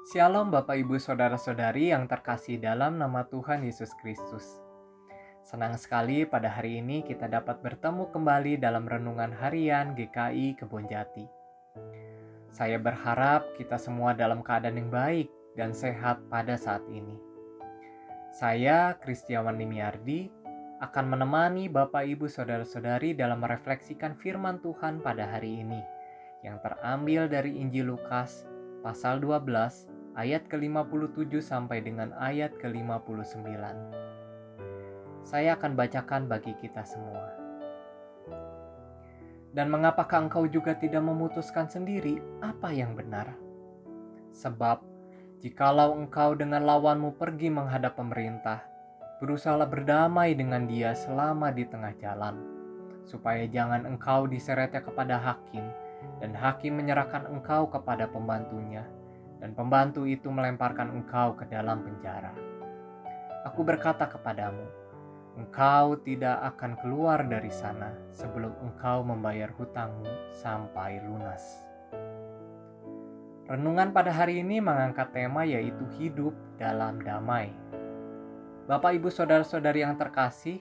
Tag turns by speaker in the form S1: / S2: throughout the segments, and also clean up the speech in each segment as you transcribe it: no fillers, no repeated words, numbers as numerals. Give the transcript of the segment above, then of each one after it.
S1: Shalom Bapak Ibu Saudara-saudari yang terkasih dalam nama Tuhan Yesus Kristus. Senang sekali pada hari ini kita dapat bertemu kembali dalam renungan harian GKI Kebonjati. Saya berharap kita semua dalam keadaan yang baik dan sehat pada saat ini. Saya, Kristiawan Limiardi, akan menemani Bapak Ibu Saudara-saudari dalam merefleksikan firman Tuhan pada hari ini, yang terambil dari Injil Lukas pasal 12 ayat ke-57 sampai dengan ayat ke-59. Saya akan bacakan bagi kita semua. Dan mengapakah engkau juga tidak memutuskan sendiri apa yang benar? Sebab, jikalau engkau dengan lawanmu pergi menghadap pemerintah, berusahalah berdamai dengan dia selama di tengah jalan, supaya jangan engkau diseretnya kepada hakim, dan hakim menyerahkan engkau kepada pembantunya, dan pembantu itu melemparkan engkau ke dalam penjara. Aku berkata kepadamu, engkau tidak akan keluar dari sana sebelum engkau membayar hutangmu sampai lunas. Renungan pada hari ini mengangkat tema yaitu hidup dalam damai. Bapak Ibu Saudara-saudari yang terkasih,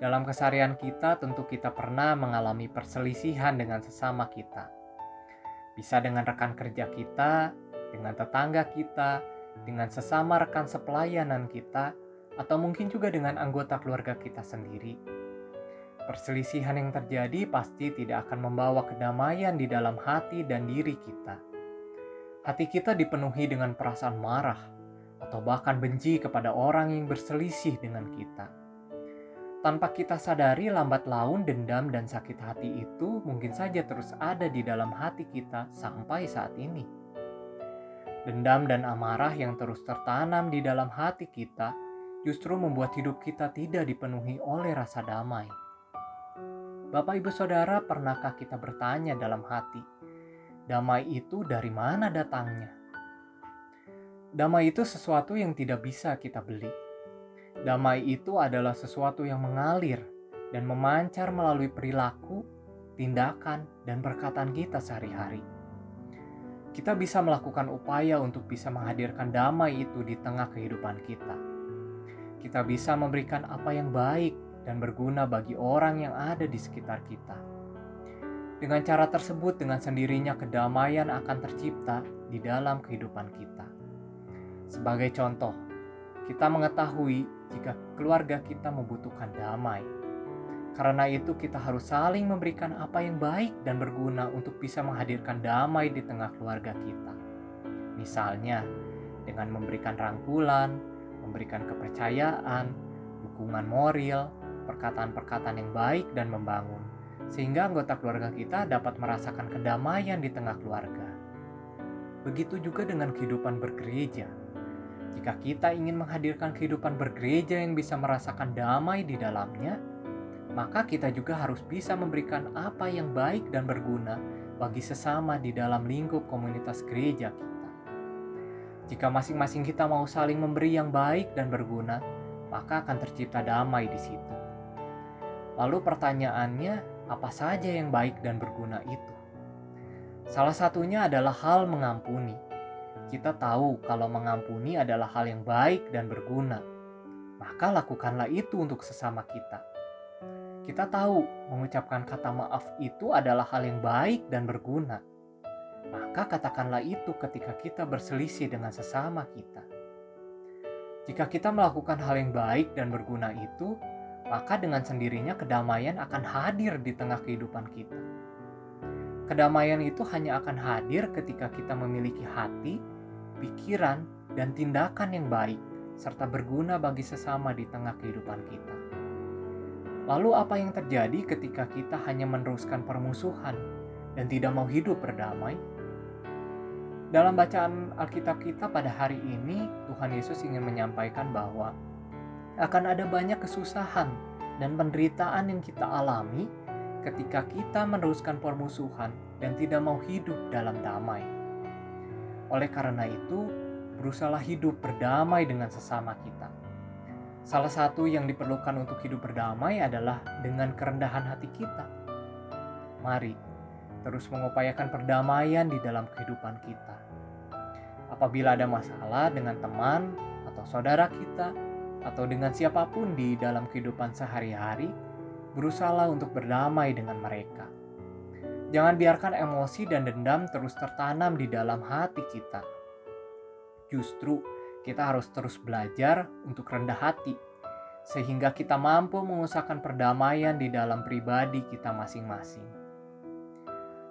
S1: dalam keseharian kita tentu kita pernah mengalami perselisihan dengan sesama kita. Bisa dengan rekan kerja kita, dengan tetangga kita, dengan sesama rekan sepelayanan kita, atau mungkin juga dengan anggota keluarga kita sendiri. Perselisihan yang terjadi pasti tidak akan membawa kedamaian di dalam hati dan diri kita. Hati kita dipenuhi dengan perasaan marah, atau bahkan benci kepada orang yang berselisih dengan kita. Tanpa kita sadari, lambat laun dendam dan sakit hati itu mungkin saja terus ada di dalam hati kita sampai saat ini. Dendam dan amarah yang terus tertanam di dalam hati kita justru membuat hidup kita tidak dipenuhi oleh rasa damai. Bapak Ibu Saudara, pernahkah kita bertanya dalam hati, damai itu dari mana datangnya? Damai itu sesuatu yang tidak bisa kita beli. Damai itu adalah sesuatu yang mengalir dan memancar melalui perilaku, tindakan, dan perkataan kita sehari-hari. Kita bisa melakukan upaya untuk bisa menghadirkan damai itu di tengah kehidupan kita. Kita bisa memberikan apa yang baik dan berguna bagi orang yang ada di sekitar kita. Dengan cara tersebut, dengan sendirinya kedamaian akan tercipta di dalam kehidupan kita. Sebagai contoh, kita mengetahui jika keluarga kita membutuhkan damai. Karena itu kita harus saling memberikan apa yang baik dan berguna untuk bisa menghadirkan damai di tengah keluarga kita. Misalnya, dengan memberikan rangkulan, memberikan kepercayaan, dukungan moral, perkataan-perkataan yang baik dan membangun, sehingga anggota keluarga kita dapat merasakan kedamaian di tengah keluarga. Begitu juga dengan kehidupan bergereja. Jika kita ingin menghadirkan kehidupan bergereja yang bisa merasakan damai di dalamnya, maka kita juga harus bisa memberikan apa yang baik dan berguna bagi sesama di dalam lingkup komunitas gereja kita. Jika masing-masing kita mau saling memberi yang baik dan berguna, maka akan tercipta damai di situ. Lalu pertanyaannya, apa saja yang baik dan berguna itu? Salah satunya adalah hal mengampuni. Kita tahu kalau mengampuni adalah hal yang baik dan berguna, maka lakukanlah itu untuk sesama kita. Kita tahu mengucapkan kata maaf itu adalah hal yang baik dan berguna, maka katakanlah itu ketika kita berselisih dengan sesama kita. Jika kita melakukan hal yang baik dan berguna itu, maka dengan sendirinya kedamaian akan hadir di tengah kehidupan kita. Kedamaian itu hanya akan hadir ketika kita memiliki hati, pikiran, dan tindakan yang baik, serta berguna bagi sesama di tengah kehidupan kita. Lalu apa yang terjadi ketika kita hanya meneruskan permusuhan dan tidak mau hidup berdamai? Dalam bacaan Alkitab kita pada hari ini, Tuhan Yesus ingin menyampaikan bahwa akan ada banyak kesusahan dan penderitaan yang kita alami ketika kita meneruskan permusuhan dan tidak mau hidup dalam damai. Oleh karena itu, berusahalah hidup berdamai dengan sesama kita. Salah satu yang diperlukan untuk hidup berdamai adalah dengan kerendahan hati kita. Mari terus mengupayakan perdamaian di dalam kehidupan kita. Apabila ada masalah dengan teman atau saudara kita, atau dengan siapapun di dalam kehidupan sehari-hari, berusahalah untuk berdamai dengan mereka. Jangan biarkan emosi dan dendam terus tertanam di dalam hati kita. Justru, kita harus terus belajar untuk rendah hati, sehingga kita mampu mengusahakan perdamaian di dalam pribadi kita masing-masing.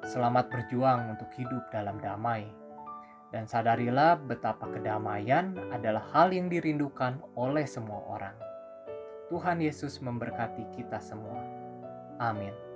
S1: Selamat berjuang untuk hidup dalam damai. Dan sadarilah betapa kedamaian adalah hal yang dirindukan oleh semua orang. Tuhan Yesus memberkati kita semua. Amin.